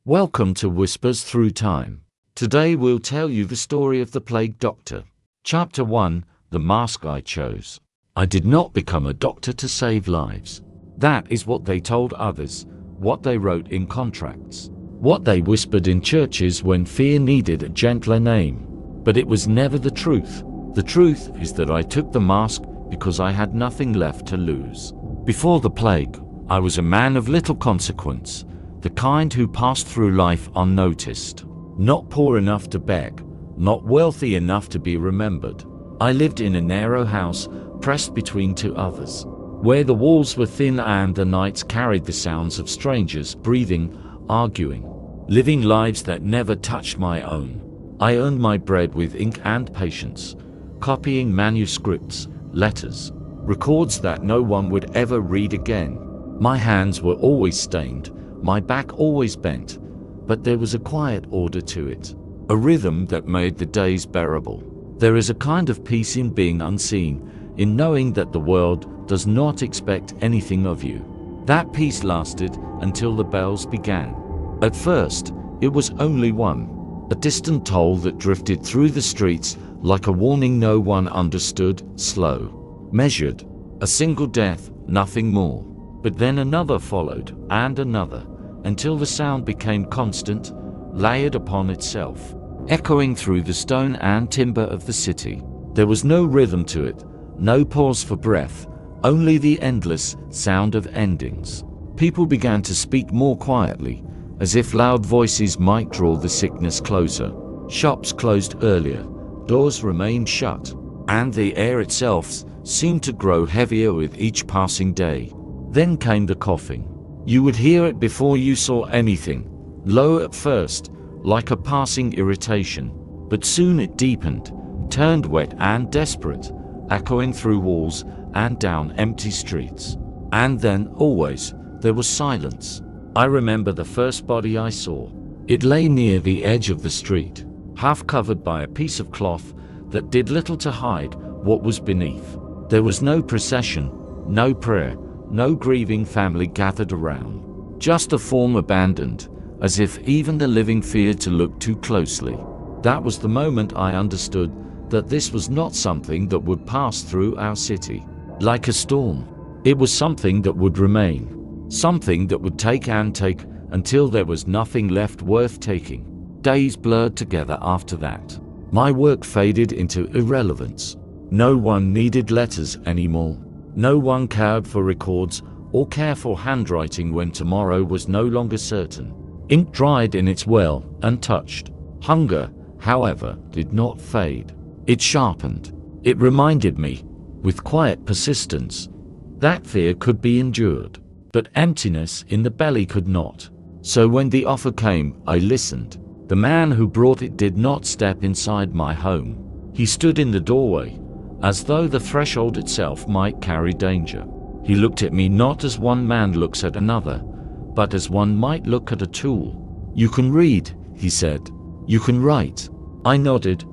Welcome to Whispers Through Time. Today we'll tell you the story of the Plague Doctor. Chapter 1: The Mask I Chose. I did not become a doctor to save lives. That is what they told others, what they wrote in contracts, what they whispered in churches when fear needed a gentler name. But it was never the truth. The truth is that I took the mask because I had nothing left to lose. Before the plague, I was a man of little consequence, the kind who passed through life unnoticed. Not poor enough to beg, not wealthy enough to be remembered. I lived in a narrow house, pressed between two others, where the walls were thin and the nights carried the sounds of strangers breathing, arguing, living lives that never touched my own. I earned my bread with ink and patience, copying manuscripts, letters, records that no one would ever read again. My hands were always stained, my back always bent, but there was a quiet order to it, a rhythm that made the days bearable. There is a kind of peace in being unseen, in knowing that the world does not expect anything of you. That peace lasted until the bells began. At first, it was only one, a distant toll that drifted through the streets like a warning no one understood, slow, measured, a single death, nothing more. But then another followed, and another, until the sound became constant, layered upon itself, echoing through the stone and timber of the city. There was no rhythm to it, no pause for breath, only the endless sound of endings. People began to speak more quietly, as if loud voices might draw the sickness closer. Shops closed earlier, doors remained shut, and the air itself seemed to grow heavier with each passing day. Then came the coughing. You would hear it before you saw anything, low at first, like a passing irritation, but soon it deepened, turned wet and desperate, echoing through walls and down empty streets. And then, always, there was silence. I remember the first body I saw. It lay near the edge of the street, half covered by a piece of cloth that did little to hide what was beneath. There was no procession, no prayer, no grieving family gathered around. Just a form abandoned, as if even the living feared to look too closely. That was the moment I understood that this was not something that would pass through our city, like a storm. It was something that would remain, something that would take and take until there was nothing left worth taking. Days blurred together after that. My work faded into irrelevance. No one needed letters anymore. No one cared for records or care for handwriting when tomorrow was no longer certain. Ink dried in its well, untouched. Hunger, however, did not fade. It sharpened. It reminded me, with quiet persistence, that fear could be endured, but emptiness in the belly could not. So when the offer came, I listened. The man who brought it did not step inside my home. He stood in the doorway, as though the threshold itself might carry danger. He looked at me not as one man looks at another, but as one might look at a tool. "You can read," he said. "You can write." I nodded,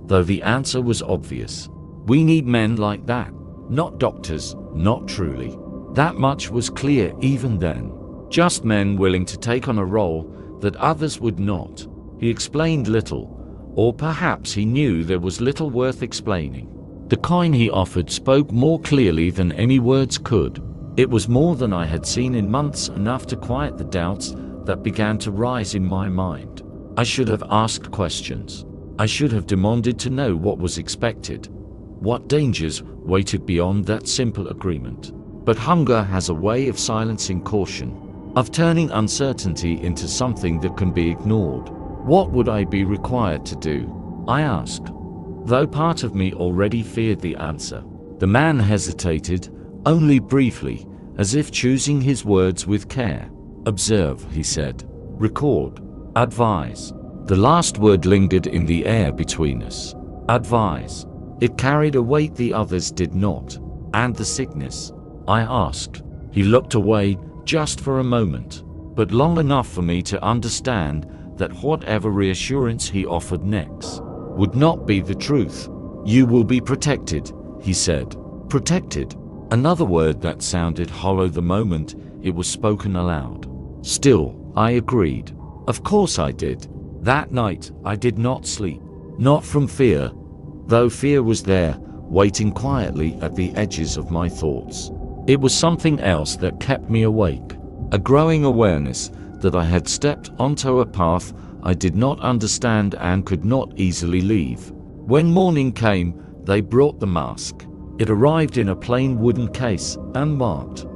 though the answer was obvious. We need men like that, not doctors, not truly. That much was clear even then. Just men willing to take on a role that others would not. He explained little, or perhaps he knew there was little worth explaining. The coin he offered spoke more clearly than any words could. It was more than I had seen in months, enough to quiet the doubts that began to rise in my mind. I should have asked questions. I should have demanded to know what was expected, what dangers waited beyond that simple agreement. But hunger has a way of silencing caution, of turning uncertainty into something that can be ignored. What would I be required to do? I asked, though part of me already feared the answer. The man hesitated, only briefly, as if choosing his words with care. "Observe," he said. "Record. Advise." The last word lingered in the air between us. Advise. It carried a weight the others did not. "And the sickness?" I asked. He looked away, just for a moment, but long enough for me to understand that whatever reassurance he offered next would not be the truth. "You will be protected," he said. Protected. Another word that sounded hollow the moment it was spoken aloud. Still, I agreed. Of course I did. That night, I did not sleep. Not from fear, though fear was there, waiting quietly at the edges of my thoughts. It was something else that kept me awake. A growing awareness that I had stepped onto a path I did not understand and could not easily leave. When morning came, they brought the mask. It arrived in a plain wooden case, unmarked,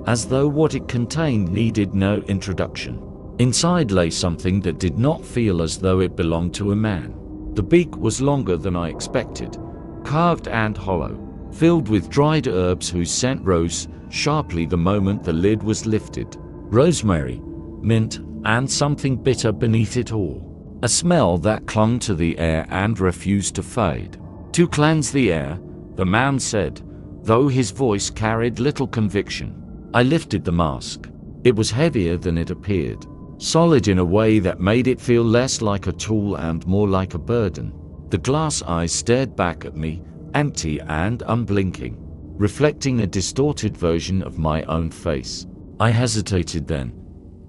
as though what it contained needed no introduction. Inside lay something that did not feel as though it belonged to a man. The beak was longer than I expected, carved and hollow, filled with dried herbs whose scent rose sharply the moment the lid was lifted. Rosemary, mint, and something bitter beneath it all. A smell that clung to the air and refused to fade. To cleanse the air, the man said, though his voice carried little conviction. I lifted the mask. It was heavier than it appeared, solid in a way that made it feel less like a tool and more like a burden. The glass eyes stared back at me, empty and unblinking, reflecting a distorted version of my own face. I hesitated then,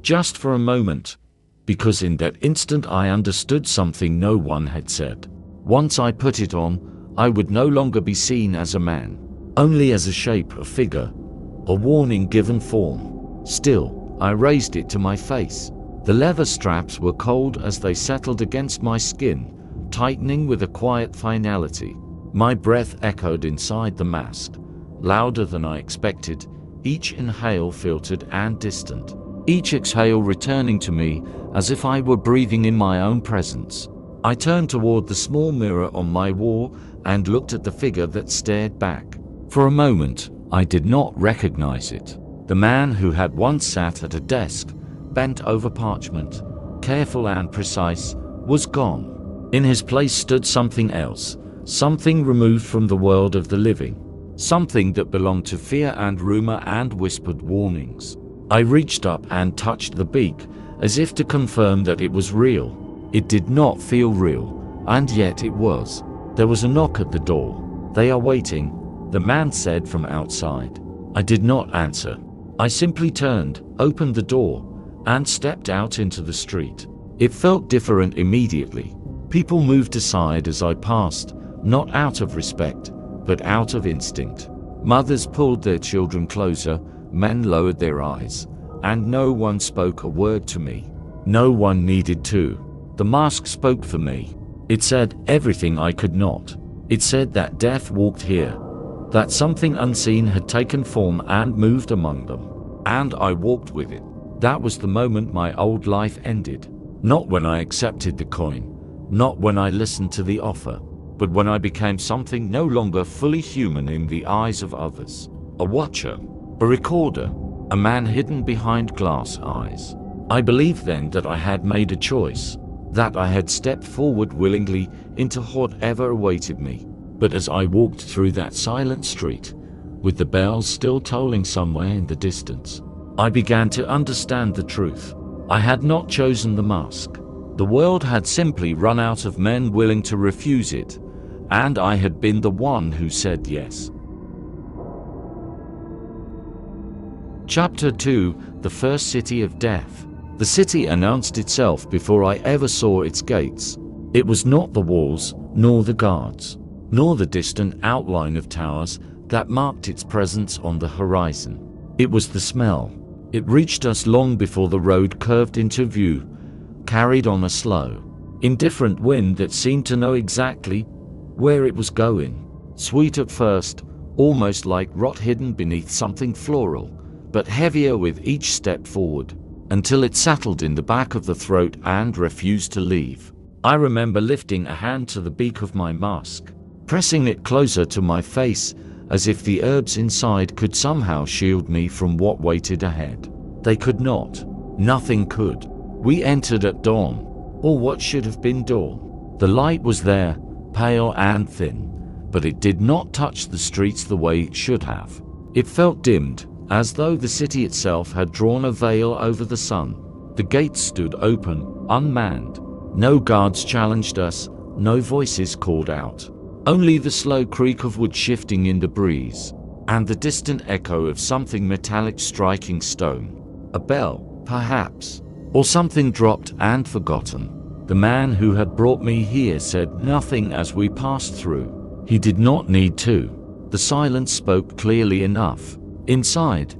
just for a moment, because in that instant I understood something no one had said. Once I put it on, I would no longer be seen as a man, only as a shape, a figure, a warning given form. Still, I raised it to my face. The leather straps were cold as they settled against my skin, tightening with a quiet finality. My breath echoed inside the mask, louder than I expected, each inhale filtered and distant, each exhale returning to me as if I were breathing in my own presence. I turned toward the small mirror on my wall and looked at the figure that stared back. For a moment, I did not recognize it. The man who had once sat at a desk, bent over parchment, careful and precise, was gone. In his place stood something else, something removed from the world of the living, something that belonged to fear and rumor and whispered warnings. I reached up and touched the beak, as if to confirm that it was real. It did not feel real, and yet it was. There was a knock at the door. "They are waiting," the man said from outside. I did not answer. I simply turned, opened the door, and stepped out into the street. It felt different immediately. People moved aside as I passed, not out of respect, but out of instinct. Mothers pulled their children closer, men lowered their eyes, and no one spoke a word to me. No one needed to. The mask spoke for me. It said everything I could not. It said that death walked here, that something unseen had taken form and moved among them. And I walked with it. That was the moment my old life ended. Not when I accepted the coin, not when I listened to the offer, but when I became something no longer fully human in the eyes of others. A watcher, a recorder, a man hidden behind glass eyes. I believed then that I had made a choice, that I had stepped forward willingly into whatever awaited me. But as I walked through that silent street, with the bells still tolling somewhere in the distance, I began to understand the truth. I had not chosen the mask. The world had simply run out of men willing to refuse it, and I had been the one who said yes. Chapter 2: The First City of Death. The city announced itself before I ever saw its gates. It was not the walls, nor the guards, nor the distant outline of towers that marked its presence on the horizon. It was the smell. It reached us long before the road curved into view, carried on a slow, indifferent wind that seemed to know exactly where it was going. Sweet at first, almost like rot hidden beneath something floral, but heavier with each step forward, until it settled in the back of the throat and refused to leave. I remember lifting a hand to the beak of my mask, pressing it closer to my face, as if the herbs inside could somehow shield me from what waited ahead. They could not. Nothing could. We entered at dawn, or what should have been dawn. The light was there, pale and thin, but it did not touch the streets the way it should have. It felt dimmed, as though the city itself had drawn a veil over the sun. The gates stood open, unmanned. No guards challenged us, no voices called out. Only the slow creak of wood shifting in the breeze, and the distant echo of something metallic striking stone. A bell, perhaps. Or something dropped and forgotten. The man who had brought me here said nothing as we passed through. He did not need to. The silence spoke clearly enough. Inside,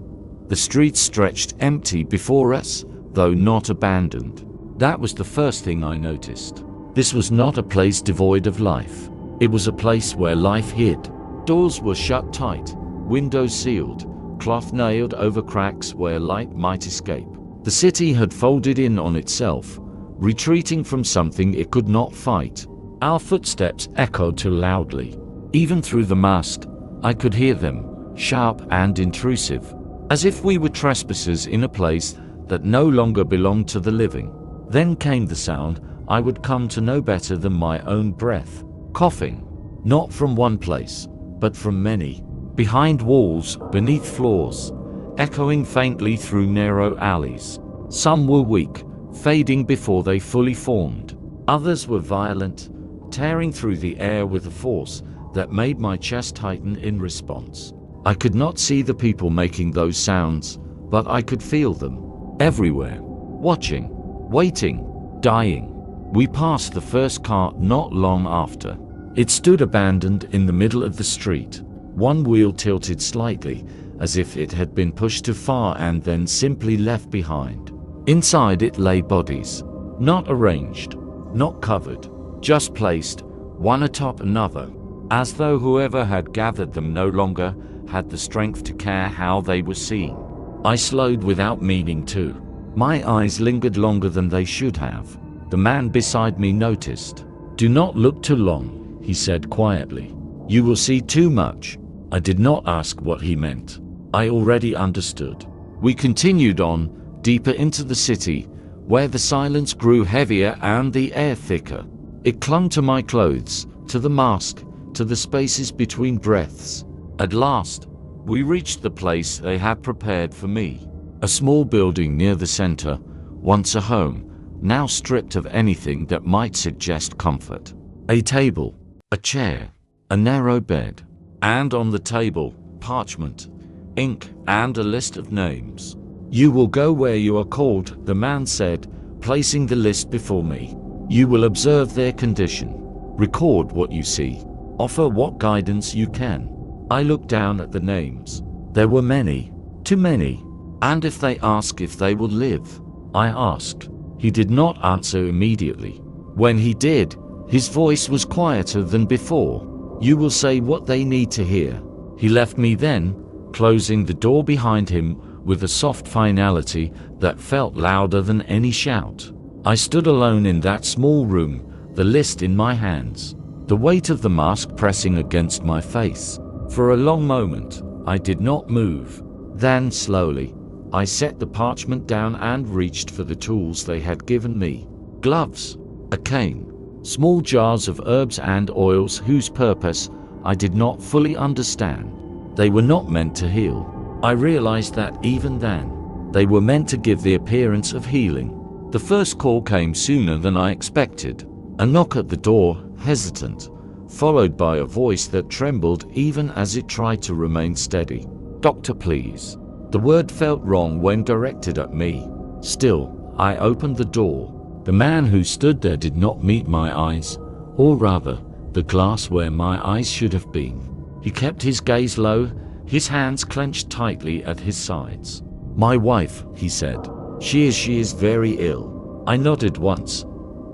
the street stretched empty before us, though not abandoned. That was the first thing I noticed. This was not a place devoid of life. It was a place where life hid. Doors were shut tight, windows sealed, cloth nailed over cracks where light might escape. The city had folded in on itself, retreating from something it could not fight. Our footsteps echoed too loudly. Even through the mask, I could hear them, sharp and intrusive, as if we were trespassers in a place that no longer belonged to the living. Then came the sound I would come to know better than my own breath. Coughing. Not from one place, but from many. Behind walls, beneath floors, echoing faintly through narrow alleys. Some were weak, fading before they fully formed. Others were violent, tearing through the air with a force that made my chest tighten in response. I could not see the people making those sounds, but I could feel them. Everywhere. Watching. Waiting. Dying. We passed the first cart not long after. It stood abandoned in the middle of the street. One wheel tilted slightly, as if it had been pushed too far and then simply left behind. Inside it lay bodies. Not arranged. Not covered. Just placed, one atop another, as though whoever had gathered them no longer had the strength to care how they were seen. I slowed without meaning to. My eyes lingered longer than they should have. The man beside me noticed. "Do not look too long," he said quietly. "You will see too much." I did not ask what he meant. I already understood. We continued on, deeper into the city, where the silence grew heavier and the air thicker. It clung to my clothes, to the mask, to the spaces between breaths. At last, we reached the place they had prepared for me. A small building near the center, once a home, now stripped of anything that might suggest comfort. A table, a chair, a narrow bed, and on the table, parchment, ink, and a list of names. "You will go where you are called," the man said, placing the list before me. "You will observe their condition, record what you see, offer what guidance you can." I looked down at the names. There were many, too many. "And if they ask if they will live?" I asked. He did not answer immediately. When he did, his voice was quieter than before. "You will say what they need to hear." He left me then, closing the door behind him with a soft finality that felt louder than any shout. I stood alone in that small room, the list in my hands, the weight of the mask pressing against my face. For a long moment, I did not move. Then, slowly, I set the parchment down and reached for the tools they had given me. Gloves, a cane, small jars of herbs and oils whose purpose I did not fully understand. They were not meant to heal. I realized that even then. They were meant to give the appearance of healing. The first call came sooner than I expected. A knock at the door, hesitant, followed by a voice that trembled even as it tried to remain steady. "Doctor, please." The word felt wrong when directed at me. Still, I opened the door. The man who stood there did not meet my eyes, or rather, the glass where my eyes should have been. He kept his gaze low, his hands clenched tightly at his sides. "My wife," he said. She is very ill." I nodded once,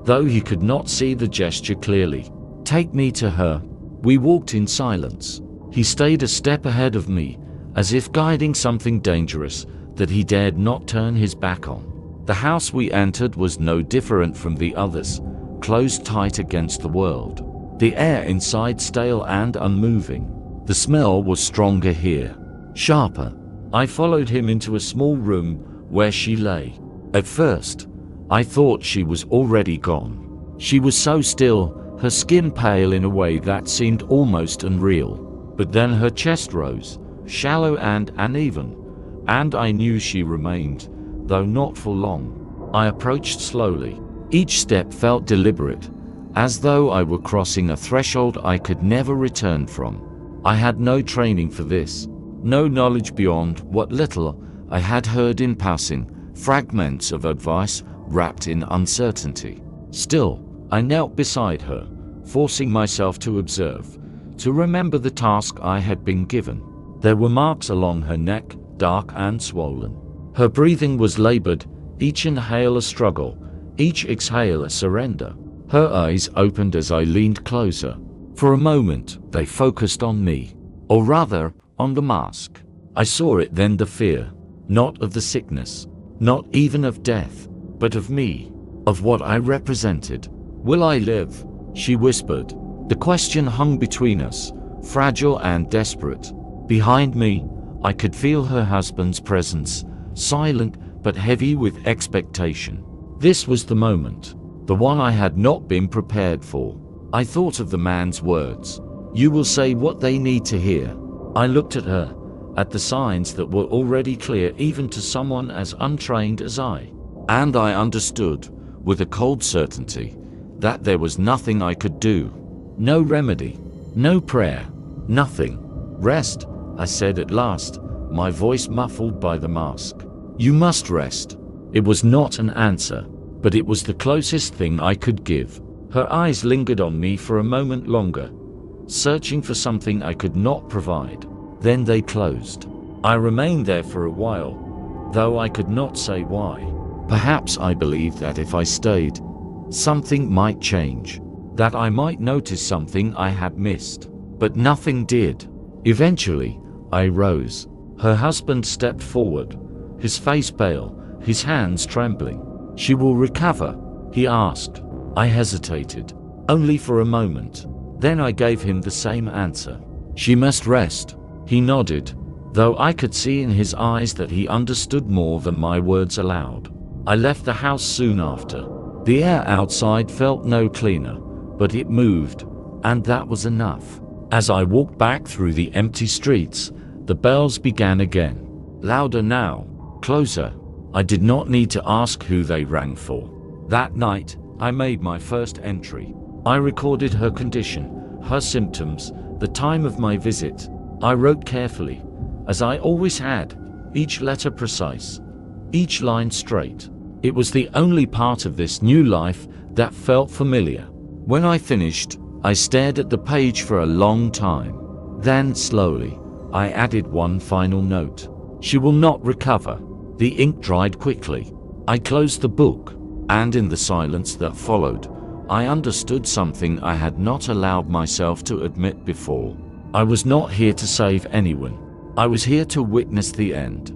though he could not see the gesture clearly. "Take me to her." We walked in silence. He stayed a step ahead of me, as if guiding something dangerous that he dared not turn his back on. The house we entered was no different from the others, closed tight against the world. The air inside stale and unmoving. The smell was stronger here, sharper. I followed him into a small room where she lay. At first, I thought she was already gone. She was so still, her skin pale in a way that seemed almost unreal. But then her chest rose, shallow and uneven, and I knew she remained, though not for long. I approached slowly. Each step felt deliberate, as though I were crossing a threshold I could never return from. I had no training for this, no knowledge beyond what little I had heard in passing, fragments of advice wrapped in uncertainty. Still, I knelt beside her, forcing myself to observe, to remember the task I had been given. There were marks along her neck, dark and swollen. Her breathing was labored, each inhale a struggle, each exhale a surrender. Her eyes opened as I leaned closer. For a moment, they focused on me, or rather, on the mask. I saw it then, the fear, not of the sickness, not even of death, but of me, of what I represented. "Will I live?" she whispered. The question hung between us, fragile and desperate. Behind me, I could feel her husband's presence, silent but heavy with expectation. This was the moment, the one I had not been prepared for. I thought of the man's words. "You will say what they need to hear." I looked at her, at the signs that were already clear even to someone as untrained as I. And I understood, with a cold certainty, that there was nothing I could do. No remedy, no prayer, nothing. "Rest," I said at last, my voice muffled by the mask. "You must rest." It was not an answer, but it was the closest thing I could give. Her eyes lingered on me for a moment longer, searching for something I could not provide. Then they closed. I remained there for a while, though I could not say why. Perhaps I believed that if I stayed, something might change, that I might notice something I had missed. But nothing did. Eventually, I rose. Her husband stepped forward, his face pale, his hands trembling. "She will recover?" he asked. I hesitated, only for a moment. Then I gave him the same answer. "She must rest." He nodded, though I could see in his eyes that he understood more than my words allowed. I left the house soon after. The air outside felt no cleaner, but it moved, and that was enough. As I walked back through the empty streets, the bells began again. Louder now, closer. I did not need to ask who they rang for. That night, I made my first entry. I recorded her condition, her symptoms, the time of my visit. I wrote carefully, as I always had, each letter precise, each line straight. It was the only part of this new life that felt familiar. When I finished, I stared at the page for a long time. Then, slowly, I added one final note. "She will not recover." The ink dried quickly. I closed the book, and in the silence that followed, I understood something I had not allowed myself to admit before. I was not here to save anyone. I was here to witness the end.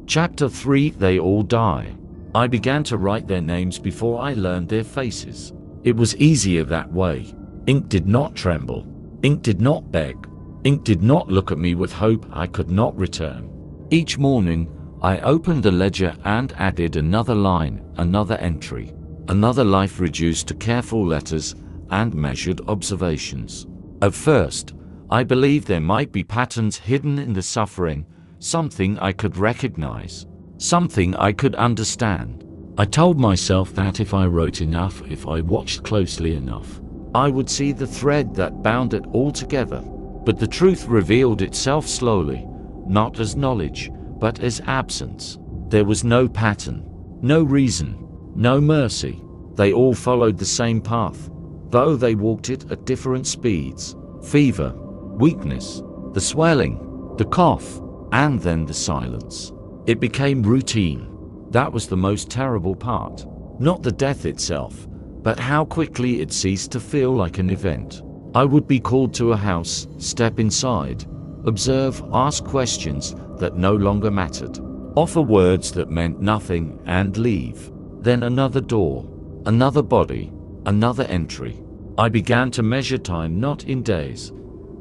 Chapter 3: They All Die. I began to write their names before I learned their faces. It was easier that way. Ink did not tremble. Ink did not beg. Ink did not look at me with hope I could not return. Each morning, I opened the ledger and added another line, another entry, another life reduced to careful letters and measured observations. At first, I believed there might be patterns hidden in the suffering, something I could recognize, something I could understand. I told myself that if I wrote enough, if I watched closely enough, I would see the thread that bound it all together. But the truth revealed itself slowly, not as knowledge, but as absence. There was no pattern, no reason, no mercy. They all followed the same path, though they walked it at different speeds. Fever, weakness, the swelling, the cough, and then the silence. It became routine. That was the most terrible part. Not the death itself, but how quickly it ceased to feel like an event. I would be called to a house, step inside, observe, ask questions that no longer mattered, offer words that meant nothing, and leave. Then another door, another body, another entry. I began to measure time not in days,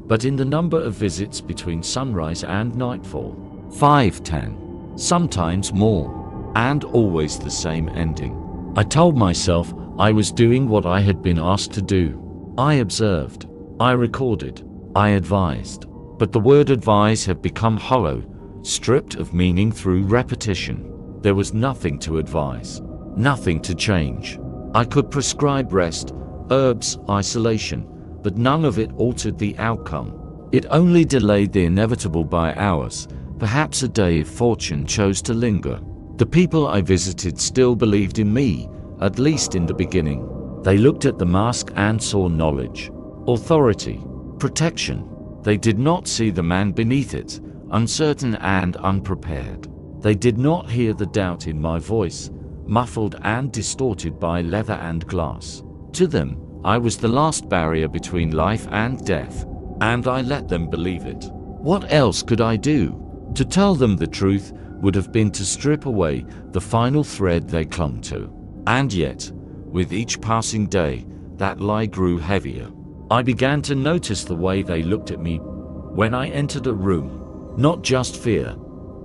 but in the number of visits between sunrise and nightfall. 5, 10, sometimes more, and always the same ending. I told myself I was doing what I had been asked to do. I observed, I recorded, I advised. But the word advise had become hollow, stripped of meaning through repetition. There was nothing to advise, nothing to change. I could prescribe rest, herbs, isolation, but none of it altered the outcome. It only delayed the inevitable by hours, Perhaps a day of fortune chose to linger. The people I visited still believed in me, at least in the beginning. They looked at the mask and saw knowledge, authority, protection. They did not see the man beneath it, uncertain and unprepared. They did not hear the doubt in my voice, muffled and distorted by leather and glass. To them, I was the last barrier between life and death, and I let them believe it. What else could I do? To tell them the truth would have been to strip away the final thread they clung to. And yet, with each passing day, that lie grew heavier. I began to notice the way they looked at me when I entered a room. Not just fear,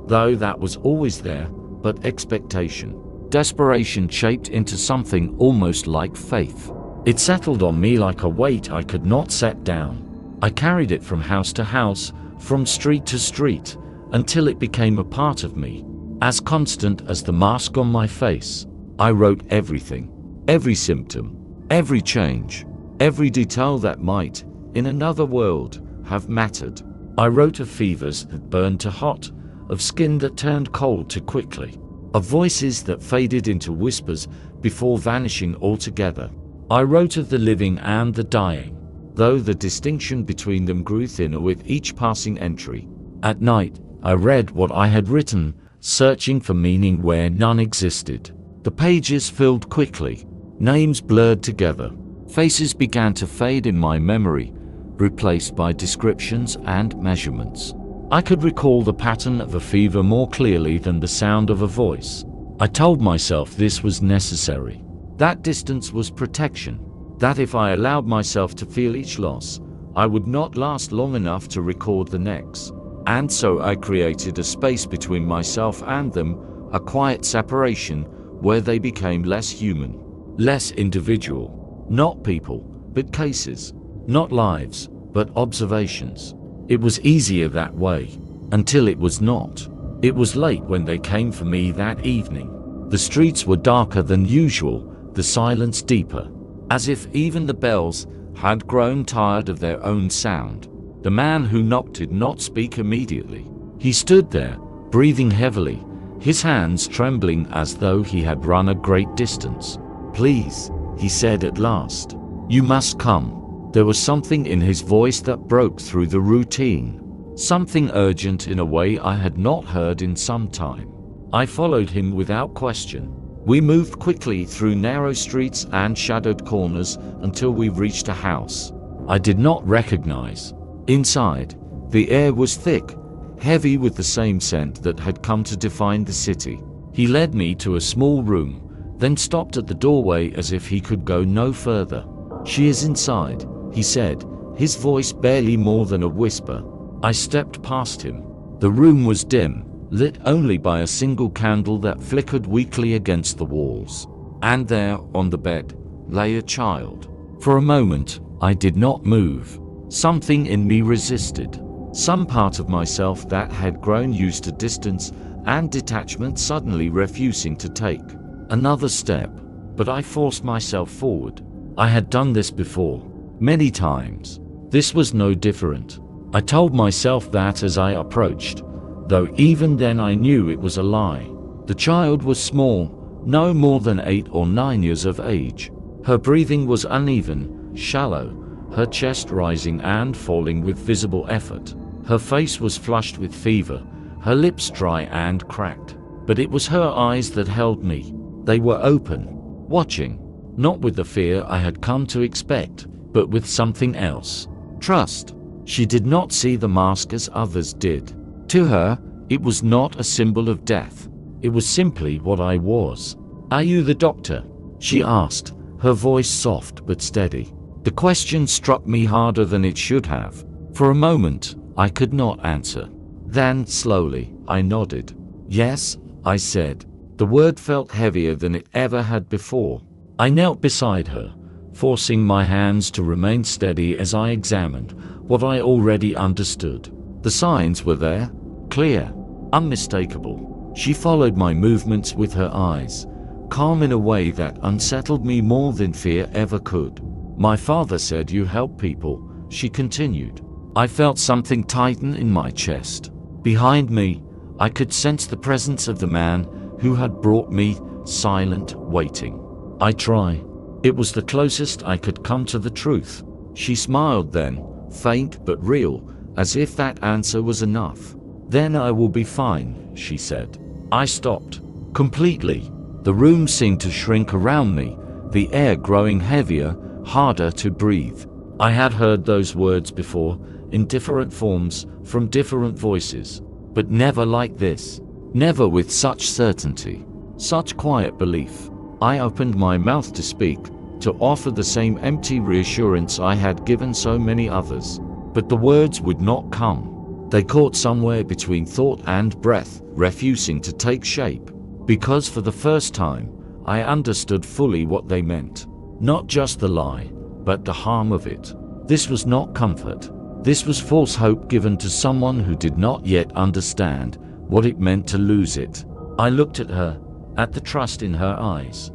though that was always there, but expectation. Desperation shaped into something almost like faith. It settled on me like a weight I could not set down. I carried it from house to house, from street to street, until it became a part of me, as constant as the mask on my face. I wrote everything, every symptom, every change, every detail that might, in another world, have mattered. I wrote of fevers that burned to hot, of skin that turned cold too quickly, of voices that faded into whispers before vanishing altogether. I wrote of the living and the dying, though the distinction between them grew thinner with each passing entry. At night, I read what I had written, searching for meaning where none existed. The pages filled quickly, names blurred together. Faces began to fade in my memory, replaced by descriptions and measurements. I could recall the pattern of a fever more clearly than the sound of a voice. I told myself this was necessary. That distance was protection. That if I allowed myself to feel each loss, I would not last long enough to record the next. And so I created a space between myself and them, a quiet separation where they became less human, less individual. Not people, but cases. Not lives, but observations. It was easier that way, until it was not. It was late when they came for me that evening. The streets were darker than usual, the silence deeper, as if even the bells had grown tired of their own sound. The man who knocked did not speak immediately. He stood there, breathing heavily, his hands trembling as though he had run a great distance. "Please," he said at last. "You must come." There was something in his voice that broke through the routine, something urgent in a way I had not heard in some time. I followed him without question. We moved quickly through narrow streets and shadowed corners until we reached a house I did not recognize. Inside, the air was thick, heavy with the same scent that had come to define the city. He led me to a small room, then stopped at the doorway as if he could go no further. "She is inside," he said, his voice barely more than a whisper. I stepped past him. The room was dim, lit only by a single candle that flickered weakly against the walls. And there, on the bed, lay a child. For a moment, I did not move. Something in me resisted. Some part of myself that had grown used to distance and detachment suddenly refusing to take another step. But I forced myself forward. I had done this before, many times. This was no different. I told myself that as I approached, though even then I knew it was a lie. The child was small, no more than 8 or 9 years of age. Her breathing was uneven, shallow, her chest rising and falling with visible effort. Her face was flushed with fever, her lips dry and cracked. But it was her eyes that held me. They were open, watching, not with the fear I had come to expect, but with something else. Trust. She did not see the mask as others did. To her, it was not a symbol of death. It was simply what I was. "Are you the doctor?" she asked, her voice soft but steady. The question struck me harder than it should have. For a moment, I could not answer. Then, slowly, I nodded. "Yes," I said. The word felt heavier than it ever had before. I knelt beside her, forcing my hands to remain steady as I examined what I already understood. The signs were there, clear, unmistakable. She followed my movements with her eyes, calm in a way that unsettled me more than fear ever could. "My father said you help people," she continued. I felt something tighten in my chest. Behind me, I could sense the presence of the man who had brought me, silent, waiting. I try. It was the closest I could come to the truth. She smiled then, faint but real, as if that answer was enough. Then I will be fine, she said. I stopped. Completely. The room seemed to shrink around me, the air growing heavier, harder to breathe. I had heard those words before, in different forms, from different voices, but never like this. Never with such certainty, such quiet belief. I opened my mouth to speak, to offer the same empty reassurance I had given so many others. But the words would not come. They caught somewhere between thought and breath, refusing to take shape. Because for the first time, I understood fully what they meant. Not just the lie, but the harm of it. This was not comfort. This was false hope given to someone who did not yet understand what it meant to lose it. I looked at her, at the trust in her eyes,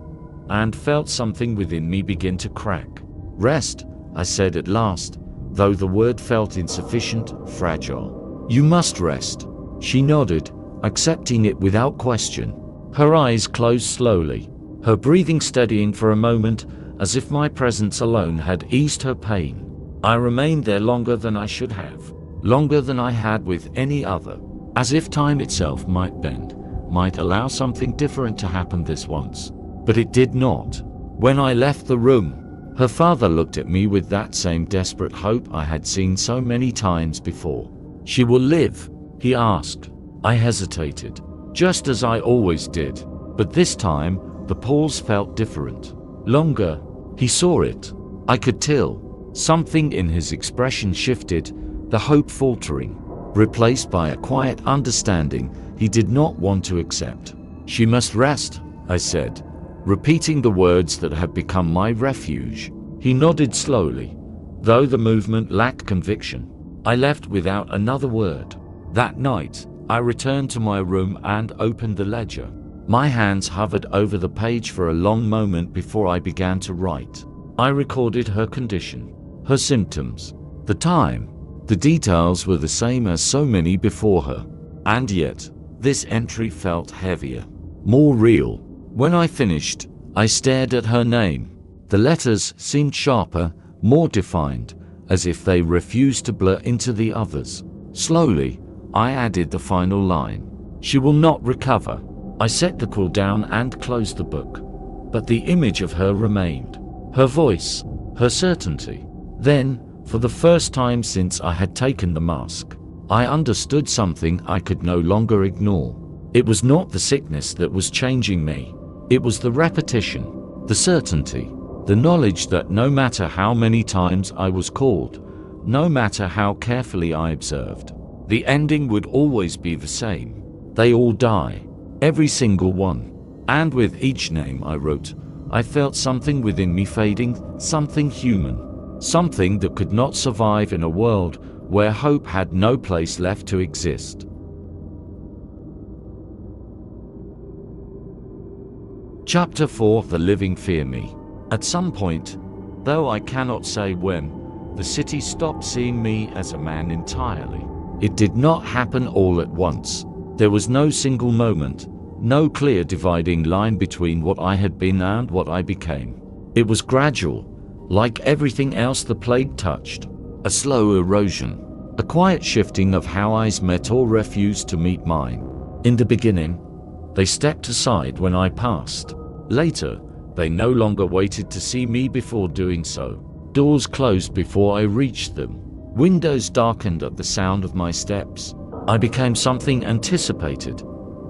and felt something within me begin to crack. Rest, I said at last, though the word felt insufficient, fragile. You must rest. She nodded, accepting it without question. Her eyes closed slowly, her breathing steadying for a moment, as if my presence alone had eased her pain. I remained there longer than I should have, longer than I had with any other, as if time itself might bend, might allow something different to happen this once. But it did not. When I left the room, her father looked at me with that same desperate hope I had seen so many times before. She will live, he asked. I hesitated, just as I always did, but this time the pause felt different. Longer. He saw it. I could tell. Something in his expression shifted, the hope faltering, replaced by a quiet understanding he did not want to accept. She must rest, I said, repeating the words that had become my refuge. He nodded slowly, though the movement lacked conviction. I left without another word. That night, I returned to my room and opened the ledger. My hands hovered over the page for a long moment before I began to write. I recorded her condition, her symptoms, the time. The details were the same as so many before her. And yet, this entry felt heavier, more real. When I finished, I stared at her name. The letters seemed sharper, more defined, as if they refused to blur into the others. Slowly, I added the final line. She will not recover. I set the quill down and closed the book. But the image of her remained. Her voice, her certainty. Then, for the first time since I had taken the mask, I understood something I could no longer ignore. It was not the sickness that was changing me. It was the repetition, the certainty, the knowledge that no matter how many times I was called, no matter how carefully I observed, the ending would always be the same. They all die, every single one. And with each name I wrote, I felt something within me fading, something human, something that could not survive in a world where hope had no place left to exist. Chapter 4. The living fear me. At some point, though I cannot say when, the city stopped seeing me as a man entirely. It did not happen all at once. There was no single moment, no clear dividing line between what I had been and what I became. It was gradual, like everything else the plague touched. A slow erosion, a quiet shifting of how eyes met or refused to meet mine. In the beginning, they stepped aside when I passed. Later, they no longer waited to see me before doing so. Doors closed before I reached them. Windows darkened at the sound of my steps. I became something anticipated,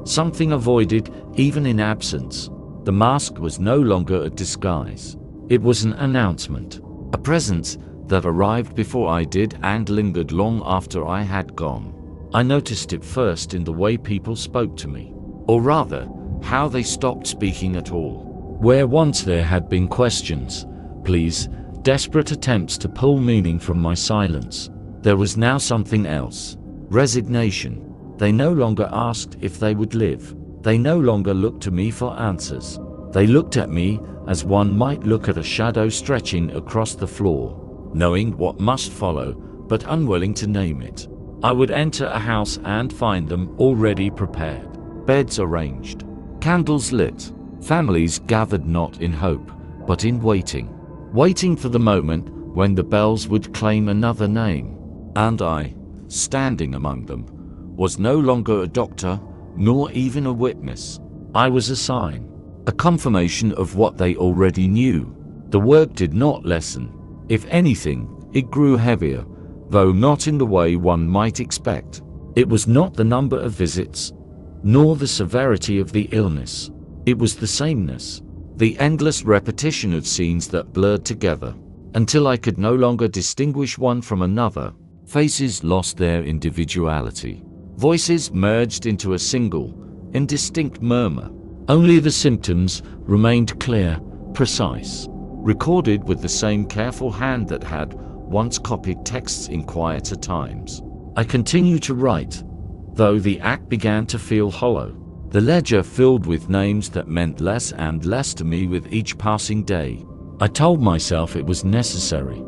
something avoided even in absence. The mask was no longer a disguise. It was an announcement, a presence that arrived before I did and lingered long after I had gone. I noticed it first in the way people spoke to me, or rather, how they stopped speaking at all. Where once there had been questions, pleas, desperate attempts to pull meaning from my silence, there was now something else. Resignation. They no longer asked if they would live. They no longer looked to me for answers. They looked at me as one might look at a shadow stretching across the floor, knowing what must follow, but unwilling to name it. I would enter a house and find them already prepared, beds arranged, candles lit, families gathered not in hope, but in waiting for the moment when the bells would claim another name. And I, standing among them, was no longer a doctor, nor even a witness. I was a sign, a confirmation of what they already knew. The work did not lessen. If anything, it grew heavier, though not in the way one might expect. It was not the number of visits, nor the severity of the illness. It was the sameness, the endless repetition of scenes that blurred together, until I could no longer distinguish one from another. Faces lost their individuality. Voices merged into a single, indistinct murmur. Only the symptoms remained clear, precise, recorded with the same careful hand that had once copied texts in quieter times. I continued to write, though the act began to feel hollow. The ledger filled with names that meant less and less to me with each passing day. I told myself it was necessary,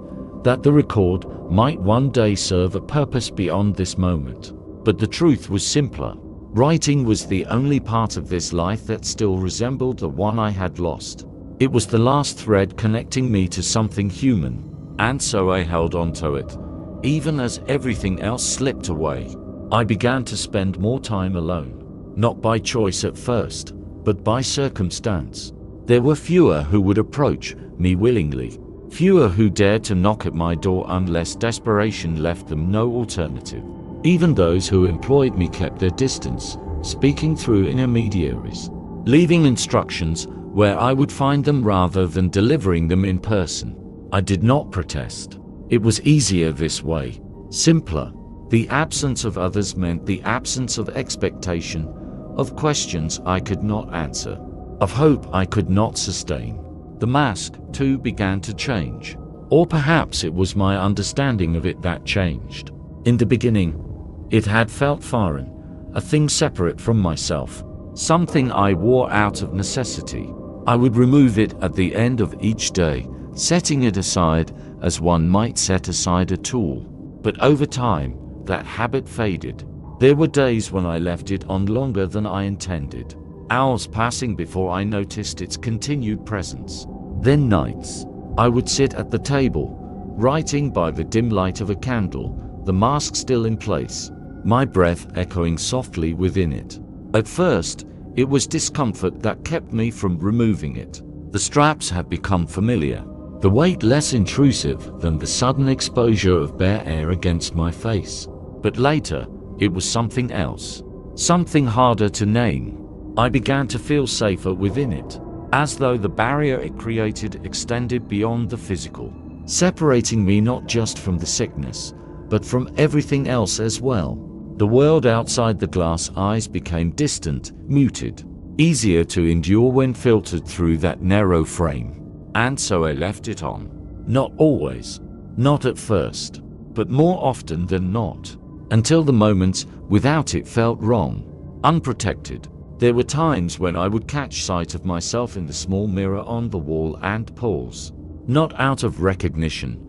that the record might one day serve a purpose beyond this moment. But the truth was simpler. Writing was the only part of this life that still resembled the one I had lost. It was the last thread connecting me to something human, and so I held on to it, even as everything else slipped away. I began to spend more time alone, not by choice at first, but by circumstance. There were fewer who would approach me willingly, fewer who dared to knock at my door unless desperation left them no alternative. Even those who employed me kept their distance, speaking through intermediaries, leaving instructions where I would find them rather than delivering them in person. I did not protest. It was easier this way, simpler. The absence of others meant the absence of expectation, of questions I could not answer, of hope I could not sustain. The mask, too, began to change. Or perhaps it was my understanding of it that changed. In the beginning, it had felt foreign, a thing separate from myself, something I wore out of necessity. I would remove it at the end of each day, setting it aside as one might set aside a tool. But over time, that habit faded. There were days when I left it on longer than I intended, hours passing before I noticed its continued presence. Then nights, I would sit at the table, writing by the dim light of a candle, the mask still in place, my breath echoing softly within it. At first, it was discomfort that kept me from removing it. The straps had become familiar, the weight less intrusive than the sudden exposure of bare air against my face. But later, it was something else, something harder to name. I began to feel safer within it, as though the barrier it created extended beyond the physical, separating me not just from the sickness, but from everything else as well. The world outside the glass eyes became distant, muted, easier to endure when filtered through that narrow frame. And so I left it on. Not always, not at first, but more often than not, until the moments without it felt wrong, unprotected. There were times when I would catch sight of myself in the small mirror on the wall and pause, not out of recognition,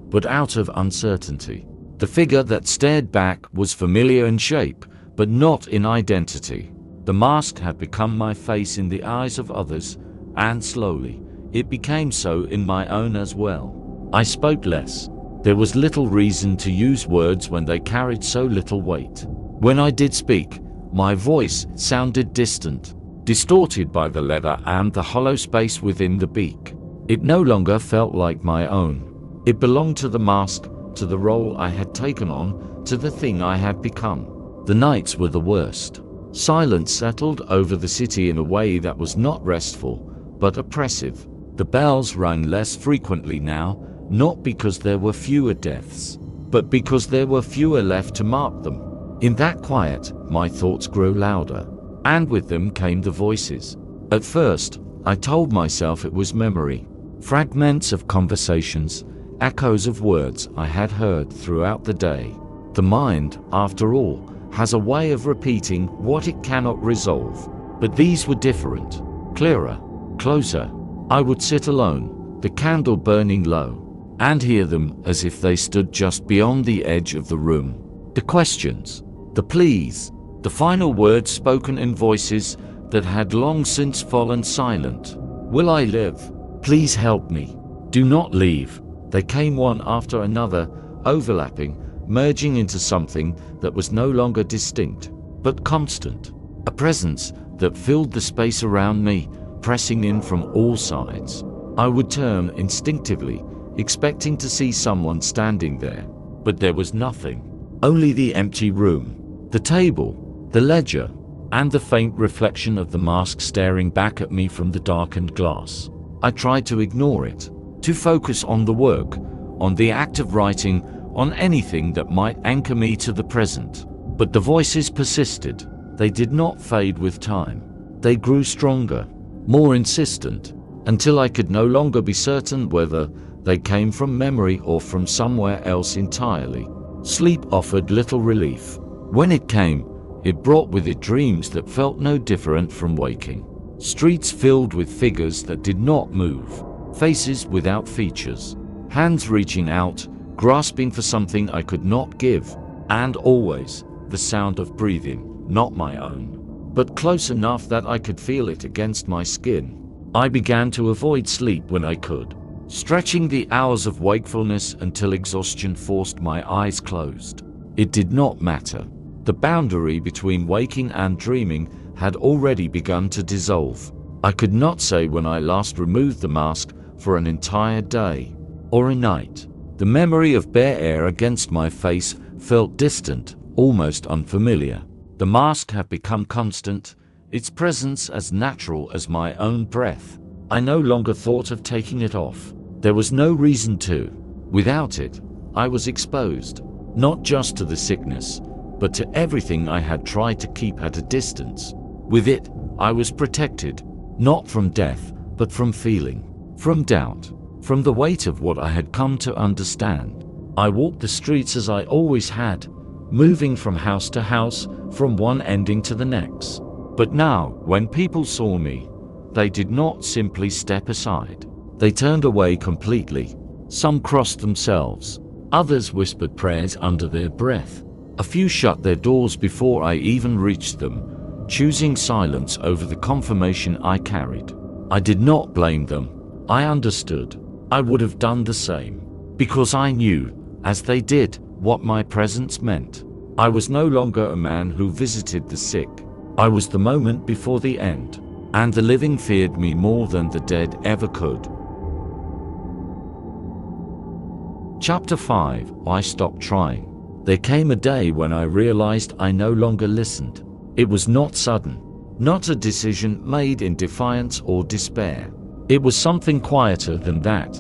but out of uncertainty. The figure that stared back was familiar in shape, but not in identity. The mask had become my face in the eyes of others, and slowly, it became so in my own as well. I spoke less. There was little reason to use words when they carried so little weight. When I did speak, my voice sounded distant, distorted by the leather and the hollow space within the beak. It no longer felt like my own. It belonged to the mask, to the role I had taken on, to the thing I had become. The nights were the worst. Silence settled over the city in a way that was not restful, but oppressive. The bells rang less frequently now, not because there were fewer deaths, but because there were fewer left to mark them. In that quiet, my thoughts grew louder, and with them came the voices. At first, I told myself it was memory, fragments of conversations, echoes of words I had heard throughout the day. The mind, after all, has a way of repeating what it cannot resolve. But these were different, clearer, closer. I would sit alone, the candle burning low, and hear them as if they stood just beyond the edge of the room. The questions, the pleas, the final words spoken in voices that had long since fallen silent. Will I live? Please help me. Do not leave. They came one after another, overlapping, merging into something that was no longer distinct, but constant. A presence that filled the space around me, pressing in from all sides. I would turn instinctively, expecting to see someone standing there, but there was nothing. Only the empty room, the table, the ledger, and the faint reflection of the mask staring back at me from the darkened glass. I tried to ignore it, to focus on the work, on the act of writing, on anything that might anchor me to the present. But the voices persisted. They did not fade with time. They grew stronger, more insistent, until I could no longer be certain whether they came from memory or from somewhere else entirely. Sleep offered little relief. When it came, it brought with it dreams that felt no different from waking. Streets filled with figures that did not move, faces without features, hands reaching out, grasping for something I could not give, and always the sound of breathing, not my own, but close enough that I could feel it against my skin. I began to avoid sleep when I could, stretching the hours of wakefulness until exhaustion forced my eyes closed. It did not matter. The boundary between waking and dreaming had already begun to dissolve. I could not say when I last removed the mask for an entire day or a night. The memory of bare air against my face felt distant, almost unfamiliar. The mask had become constant, its presence as natural as my own breath. I no longer thought of taking it off. There was no reason to. Without it, I was exposed, not just to the sickness, but to everything I had tried to keep at a distance. With it, I was protected, not from death, but from feeling, from doubt, from the weight of what I had come to understand. I walked the streets as I always had, moving from house to house, from one ending to the next. But now, when people saw me, they did not simply step aside. They turned away completely. Some crossed themselves. Others whispered prayers under their breath. A few shut their doors before I even reached them, choosing silence over the confirmation I carried. I did not blame them. I understood. I would have done the same. Because I knew, as they did, what my presence meant. I was no longer a man who visited the sick. I was the moment before the end, and the living feared me more than the dead ever could. Chapter 5. I stopped trying. There came a day when I realized I no longer listened. It was not sudden, not a decision made in defiance or despair. It was something quieter than that,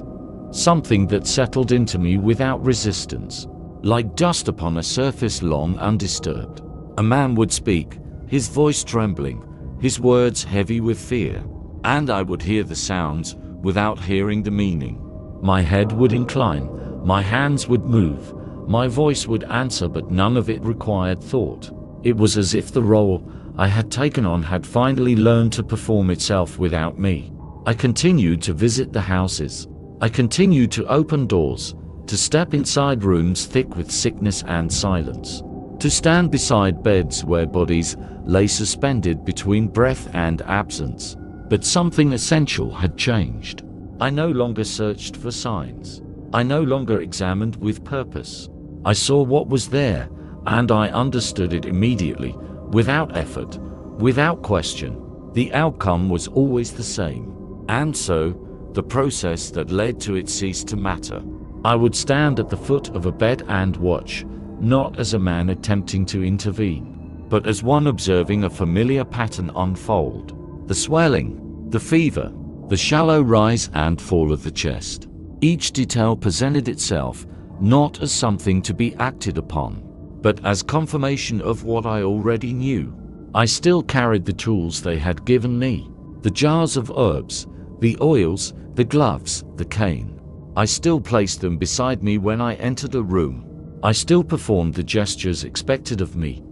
something that settled into me without resistance, like dust upon a surface long undisturbed. A man would speak, his voice trembling, his words heavy with fear, and I would hear the sounds without hearing the meaning. My head would incline, my hands would move, my voice would answer, but none of it required thought. It was as if the role I had taken on had finally learned to perform itself without me. I continued to visit the houses. I continued to open doors, to step inside rooms thick with sickness and silence, to stand beside beds where bodies lay suspended between breath and absence. But something essential had changed. I no longer searched for signs. I no longer examined with purpose. I saw what was there, and I understood it immediately, without effort, without question. The outcome was always the same. And so, the process that led to it ceased to matter. I would stand at the foot of a bed and watch, not as a man attempting to intervene, but as one observing a familiar pattern unfold. The swelling, the fever, the shallow rise and fall of the chest. Each detail presented itself not as something to be acted upon, but as confirmation of what I already knew. I still carried the tools they had given me, the jars of herbs, the oils, the gloves, the cane. I still placed them beside me when I entered a room. I still performed the gestures expected of me,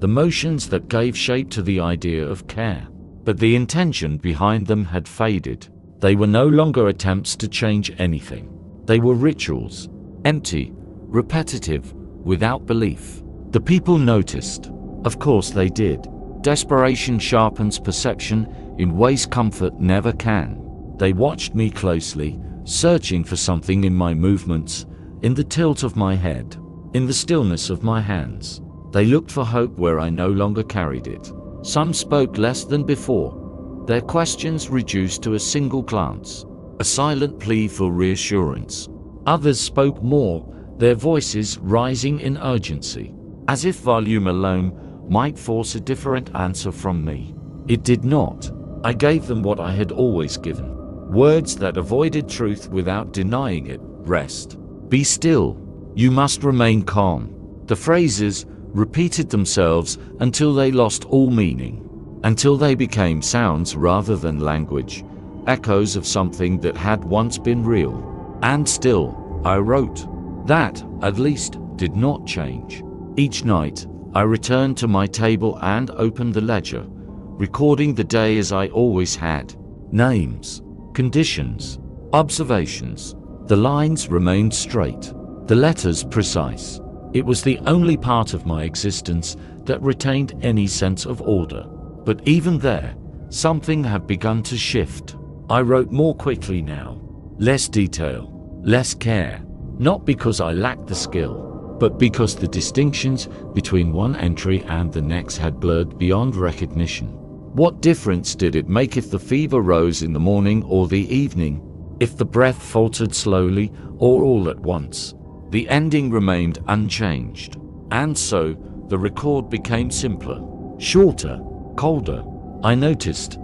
the motions that gave shape to the idea of care. But the intention behind them had faded. They were no longer attempts to change anything. They were rituals, empty, repetitive, without belief. The people noticed. Of course they did. Desperation sharpens perception in ways comfort never can. They watched me closely, searching for something in my movements, in the tilt of my head, in the stillness of my hands. They looked for hope where I no longer carried it. Some spoke less than before, their questions reduced to a single glance, a silent plea for reassurance. Others spoke more, their voices rising in urgency, as if volume alone might force a different answer from me. It did not. I gave them what I had always given. Words that avoided truth without denying it. Rest. Be still. You must remain calm. The phrases repeated themselves until they lost all meaning, until they became sounds rather than language, echoes of something that had once been real. And still, I wrote. That, at least, did not change. Each night, I returned to my table and opened the ledger, recording the day as I always had. Names, conditions, observations. The lines remained straight, the letters precise. It was the only part of my existence that retained any sense of order. But even there, something had begun to shift. I wrote more quickly now, less detail, less care, not because I lacked the skill, but because the distinctions between one entry and the next had blurred beyond recognition. What difference did it make if the fever rose in the morning or the evening, if the breath faltered slowly or all at once? The ending remained unchanged, and so the record became simpler, shorter, colder. I noticed,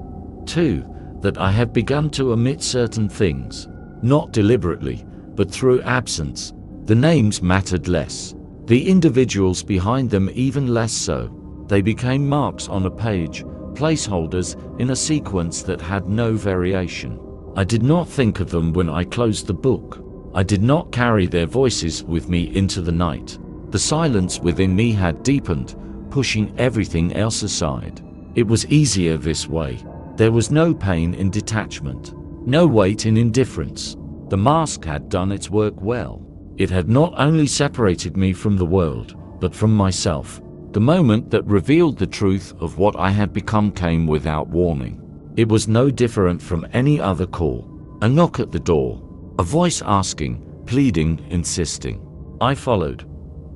too, that I had begun to omit certain things, not deliberately, but through absence. The names mattered less, the individuals behind them even less so. They became marks on a page, placeholders in a sequence that had no variation. I did not think of them when I closed the book. I did not carry their voices with me into the night. The silence within me had deepened, pushing everything else aside. It was easier this way. There was no pain in detachment, no weight in indifference. The mask had done its work well. It had not only separated me from the world, but from myself. The moment that revealed the truth of what I had become came without warning. It was no different from any other call. A knock at the door. A voice asking, pleading, insisting. I followed.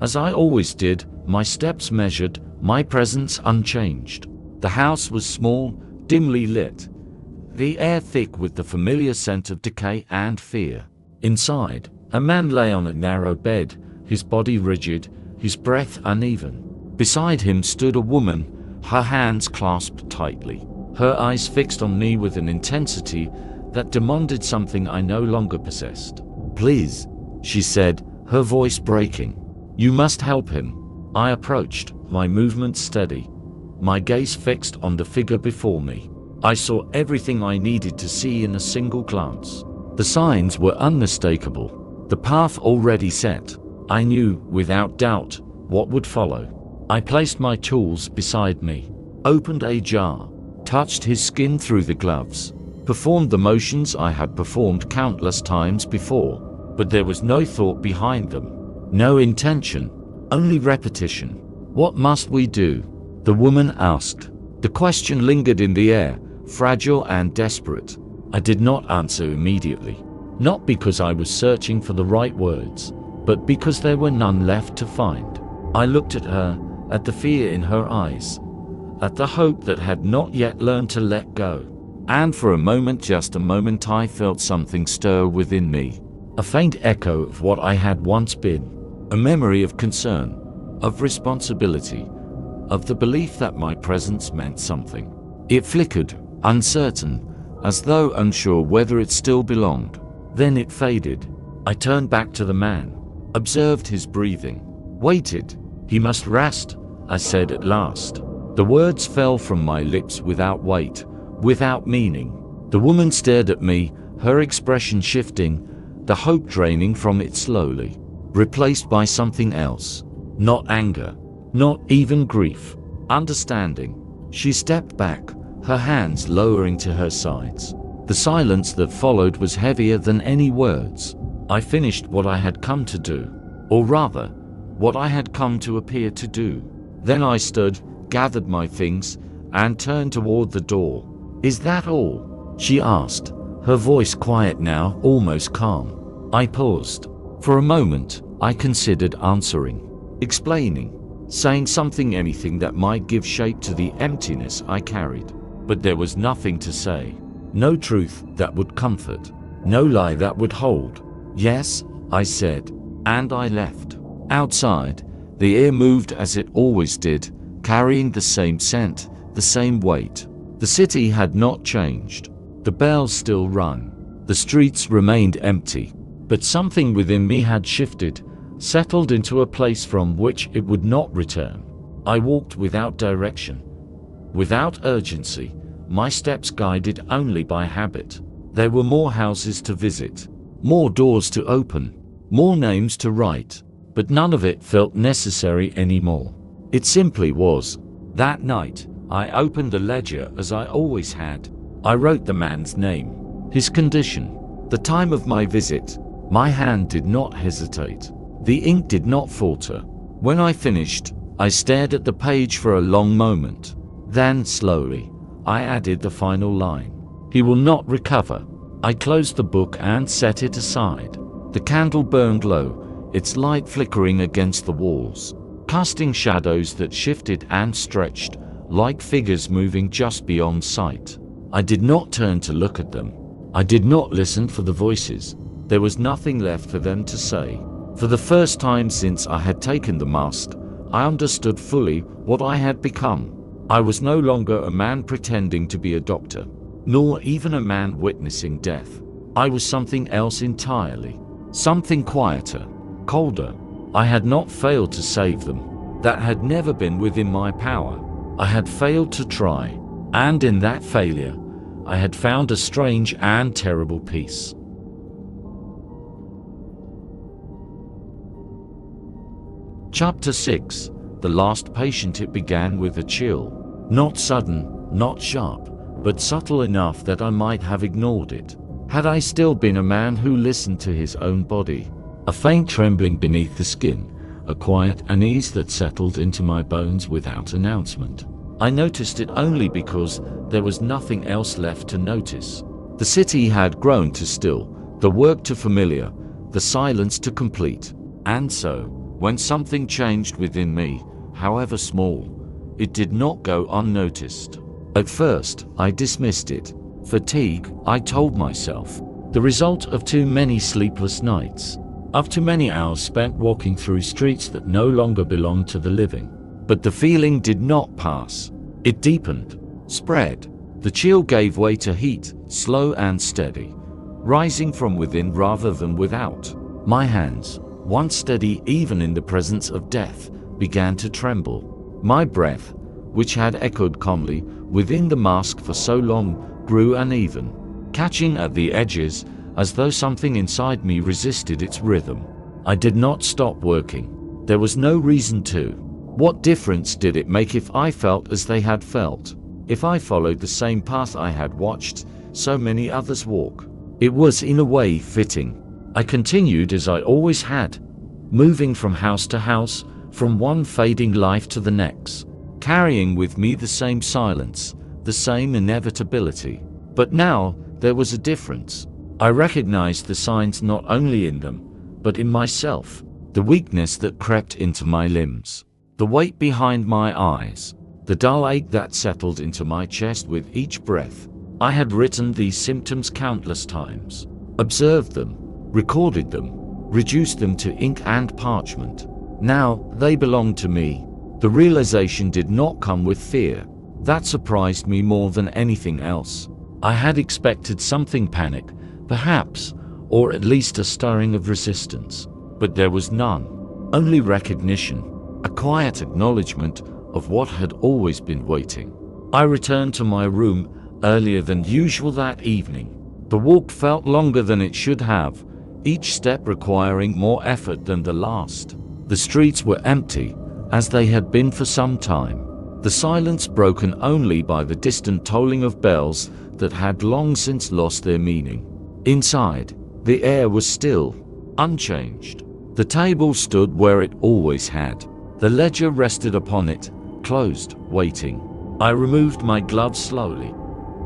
As I always did, my steps measured, my presence unchanged. The house was small, dimly lit, the air thick with the familiar scent of decay and fear. Inside, a man lay on a narrow bed, his body rigid, his breath uneven. Beside him stood a woman, her hands clasped tightly, her eyes fixed on me with an intensity that demanded something I no longer possessed. Please, she said, her voice breaking. You must help him. I approached, my movements steady, my gaze fixed on the figure before me. I saw everything I needed to see in a single glance. The signs were unmistakable, the path already set. I knew, without doubt, what would follow. I placed my tools beside me, opened a jar, touched his skin through the gloves, performed the motions I had performed countless times before, but there was no thought behind them, no intention, only repetition. What must we do? The woman asked. The question lingered in the air, fragile and desperate. I did not answer immediately, not because I was searching for the right words, but because there were none left to find. I looked at her, at the fear in her eyes, at the hope that had not yet learned to let go. And for a moment, just a moment, I felt something stir within me. A faint echo of what I had once been. A memory of concern, of responsibility, of the belief that my presence meant something. It flickered, uncertain, as though unsure whether it still belonged. Then it faded. I turned back to the man, observed his breathing, waited. He must rest, I said at last. The words fell from my lips without weight, without meaning. The woman stared at me, her expression shifting, the hope draining from it slowly, replaced by something else. Not anger, not even grief, understanding. She stepped back, her hands lowering to her sides. The silence that followed was heavier than any words. I finished what I had come to do, or rather, what I had come to appear to do. Then I stood, gathered my things, and turned toward the door. "Is that all?" she asked, her voice quiet now, almost calm. I paused. For a moment, I considered answering, explaining, saying something, anything that might give shape to the emptiness I carried. But there was nothing to say. No truth that would comfort. No lie that would hold. "Yes," I said, and I left. Outside, the air moved as it always did, carrying the same scent, the same weight. The city had not changed. The bells still rung. The streets remained empty. But something within me had shifted, settled into a place from which it would not return. I walked without direction, without urgency, my steps guided only by habit. There were more houses to visit, more doors to open, more names to write, but none of it felt necessary anymore. It simply was. That night, I opened the ledger as I always had. I wrote the man's name, his condition, the time of my visit. My hand did not hesitate. The ink did not falter. When I finished, I stared at the page for a long moment. Then, slowly, I added the final line. "He will not recover." I closed the book and set it aside. The candle burned low, its light flickering against the walls, casting shadows that shifted and stretched, like figures moving just beyond sight. I did not turn to look at them. I did not listen for the voices. There was nothing left for them to say. For the first time since I had taken the mask, I understood fully what I had become. I was no longer a man pretending to be a doctor, nor even a man witnessing death. I was something else entirely. Something quieter, colder. I had not failed to save them. That had never been within my power. I had failed to try, and in that failure, I had found a strange and terrible peace. Chapter 6. The Last Patient. It began with a chill. Not sudden, not sharp, but subtle enough that I might have ignored it, had I still been a man who listened to his own body. A faint trembling beneath the skin, a quiet unease that settled into my bones without announcement. I noticed it only because there was nothing else left to notice. The city had grown to still, the work to familiar, the silence to complete. And so, when something changed within me, however small, it did not go unnoticed. At first, I dismissed it. Fatigue, I told myself. The result of too many sleepless nights. Of too many hours spent walking through streets that no longer belonged to the living. But the feeling did not pass. It deepened, spread. The chill gave way to heat, slow and steady, rising from within rather than without. My hands, once steady even in the presence of death, began to tremble. My breath, which had echoed calmly within the mask for so long, grew uneven, catching at the edges as though something inside me resisted its rhythm. I did not stop working. There was no reason to. What difference did it make if I felt as they had felt? If I followed the same path I had watched so many others walk? It was in a way fitting. I continued as I always had, moving from house to house, from one fading life to the next, carrying with me the same silence, the same inevitability. But now, there was a difference. I recognized the signs not only in them, but in myself. The weakness that crept into my limbs, the weight behind my eyes, the dull ache that settled into my chest with each breath. I had written these symptoms countless times, observed them, recorded them, reduced them to ink and parchment. Now, they belonged to me. The realization did not come with fear. That surprised me more than anything else. I had expected something panic, perhaps, or at least a stirring of resistance. But there was none. Only recognition, a quiet acknowledgement of what had always been waiting. I returned to my room earlier than usual that evening. The walk felt longer than it should have, each step requiring more effort than the last. The streets were empty, as they had been for some time. The silence broken only by the distant tolling of bells that had long since lost their meaning. Inside, the air was still, unchanged. The table stood where it always had. The ledger rested upon it, closed, waiting. I removed my gloves slowly,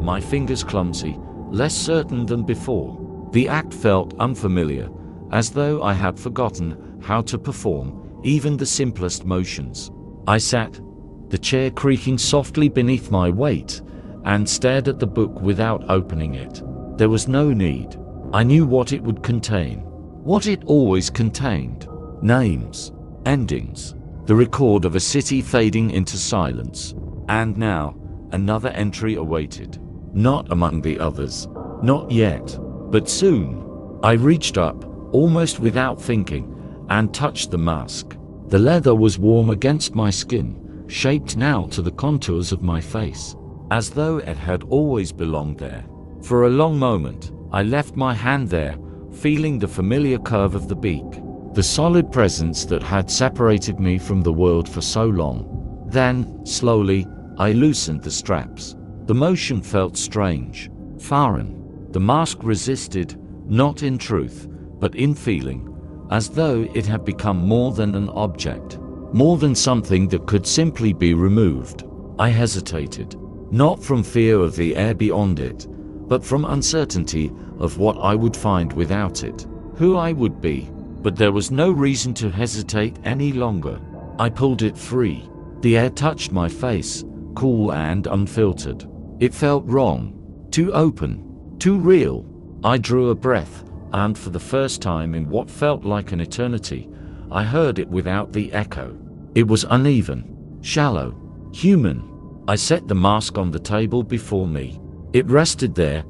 my fingers clumsy, less certain than before. The act felt unfamiliar, as though I had forgotten how to perform even the simplest motions. I sat, the chair creaking softly beneath my weight, and stared at the book without opening it. There was no need. I knew what it would contain. What it always contained. Names. Endings. The record of a city fading into silence. And now, another entry awaited. Not among the others. Not yet. But soon. I reached up, almost without thinking, and touched the mask. The leather was warm against my skin, shaped now to the contours of my face, as though it had always belonged there. For a long moment, I left my hand there, feeling the familiar curve of the beak, the solid presence that had separated me from the world for so long. Then, slowly, I loosened the straps. The motion felt strange, foreign. The mask resisted, not in truth, but in feeling, as though it had become more than an object, more than something that could simply be removed. I hesitated, not from fear of the air beyond it, but from uncertainty of what I would find without it, who I would be. But there was no reason to hesitate any longer. I pulled it free. The air touched my face, cool and unfiltered. It felt wrong, too open, too real. I drew a breath, and for the first time in what felt like an eternity, I heard it without the echo. It was uneven, shallow, human. I set the mask on the table before me. It rested there,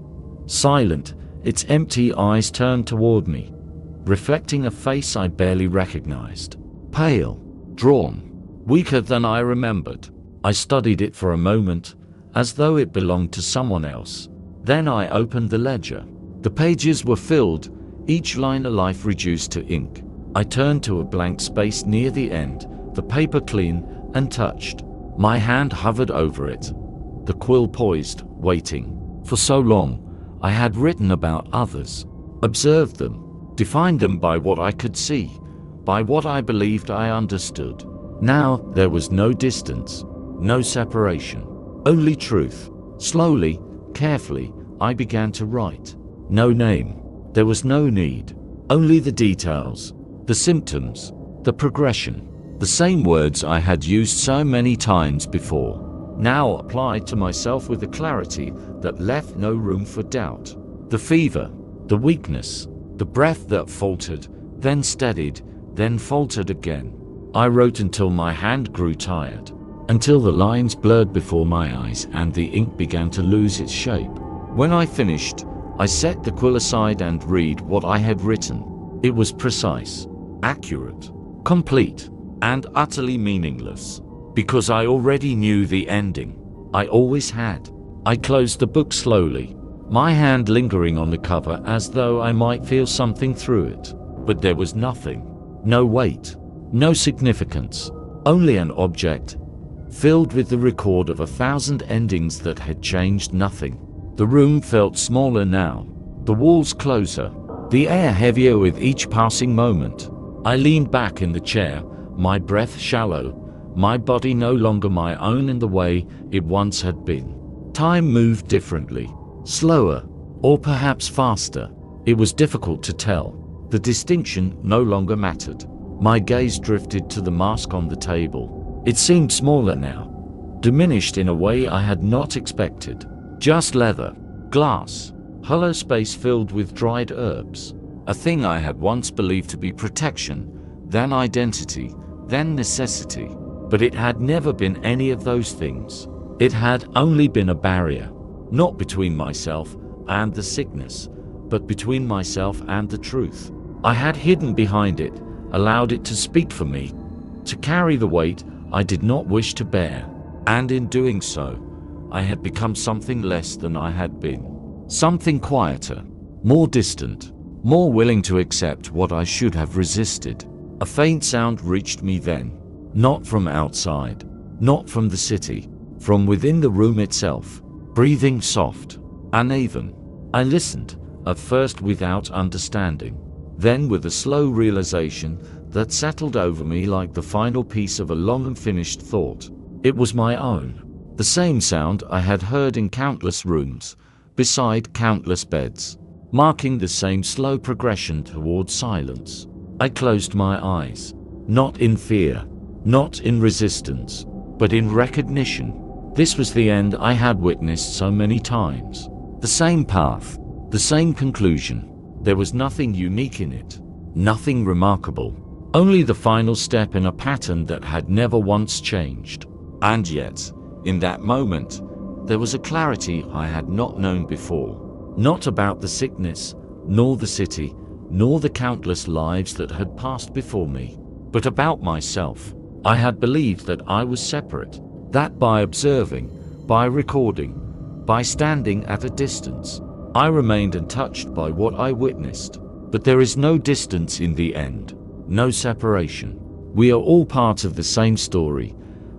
silent, its empty eyes turned toward me, reflecting a face I barely recognized. Pale, drawn, weaker than I remembered. I studied it for a moment, as though it belonged to someone else. Then I opened the ledger. The pages were filled, each line a life reduced to ink. I turned to a blank space near the end, the paper clean, untouched. My hand hovered over it, the quill poised, waiting. For so long, I had written about others, observed them, defined them by what I could see, by what I believed I understood. Now there was no distance, no separation, only truth. Slowly, carefully, I began to write. No name. There was no need. Only the details, the symptoms, the progression. The same words I had used so many times before, now applied to myself with a clarity that left no room for doubt. The fever, the weakness, the breath that faltered, then steadied, then faltered again. I wrote until my hand grew tired, until the lines blurred before my eyes and the ink began to lose its shape. When I finished, I set the quill aside and read what I had written. It was precise, accurate, complete, and utterly meaningless, because I already knew the ending. I always had. I closed the book slowly, my hand lingering on the cover as though I might feel something through it. But there was nothing, no weight, no significance, only an object, filled with the record of 1,000 endings that had changed nothing. The room felt smaller now, the walls closer, the air heavier with each passing moment. I leaned back in the chair, my breath shallow, my body no longer my own in the way it once had been. Time moved differently, slower, or perhaps faster. It was difficult to tell. The distinction no longer mattered. My gaze drifted to the mask on the table. It seemed smaller now, diminished in a way I had not expected. Just leather, glass, hollow space filled with dried herbs. A thing I had once believed to be protection, then identity, then necessity. But it had never been any of those things. It had only been a barrier, not between myself and the sickness, but between myself and the truth. I had hidden behind it, allowed it to speak for me, to carry the weight I did not wish to bear. And in doing so, I had become something less than I had been. Something quieter, more distant, more willing to accept what I should have resisted. A faint sound reached me then, not from outside, not from the city, from within the room itself, breathing soft, uneven. I listened, at first without understanding. Then, with a slow realization that settled over me like the final piece of a long unfinished thought, it was my own. The same sound I had heard in countless rooms, beside countless beds, marking the same slow progression towards silence. I closed my eyes, not in fear, not in resistance, but in recognition. This was the end I had witnessed so many times. The same path, the same conclusion. There was nothing unique in it, nothing remarkable, only the final step in a pattern that had never once changed. And yet, in that moment, there was a clarity I had not known before. Not about the sickness, nor the city, nor the countless lives that had passed before me, but about myself. I had believed that I was separate, that by observing, by recording, by standing at a distance, I remained untouched by what I witnessed. But there is no distance in the end, no separation. We are all part of the same story,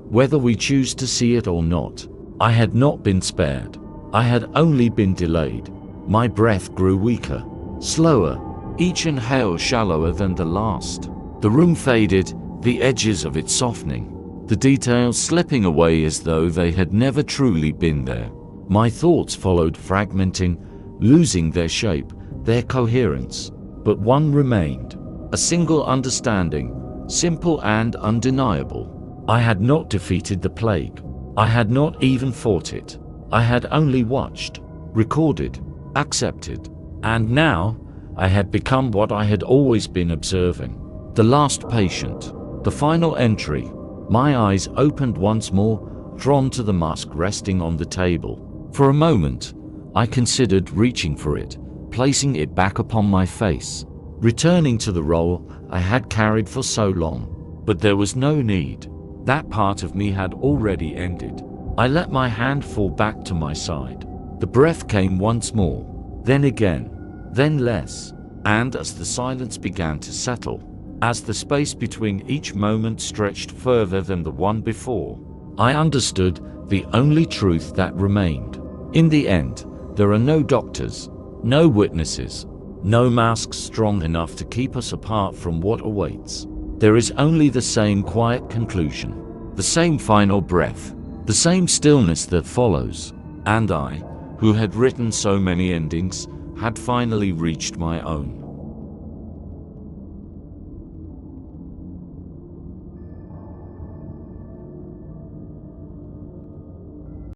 whether we choose to see it or not. I had not been spared. I had only been delayed. My breath grew weaker, slower, each inhale shallower than the last. The room faded, the edges of it softening, the details slipping away as though they had never truly been there. My thoughts followed, fragmenting, losing their shape, their coherence. But one remained, a single understanding, simple and undeniable. I had not defeated the plague. I had not even fought it. I had only watched, recorded, accepted. And now, I had become what I had always been observing. The last patient, the final entry. My eyes opened once more, drawn to the mask resting on the table. For a moment, I considered reaching for it, placing it back upon my face, returning to the role I had carried for so long. But there was no need. That part of me had already ended. I let my hand fall back to my side. The breath came once more, then again, then less. And as the silence began to settle, as the space between each moment stretched further than the one before, I understood the only truth that remained. In the end, there are no doctors, no witnesses, no masks strong enough to keep us apart from what awaits. There is only the same quiet conclusion, the same final breath, the same stillness that follows. And I, who had written so many endings, had finally reached my own.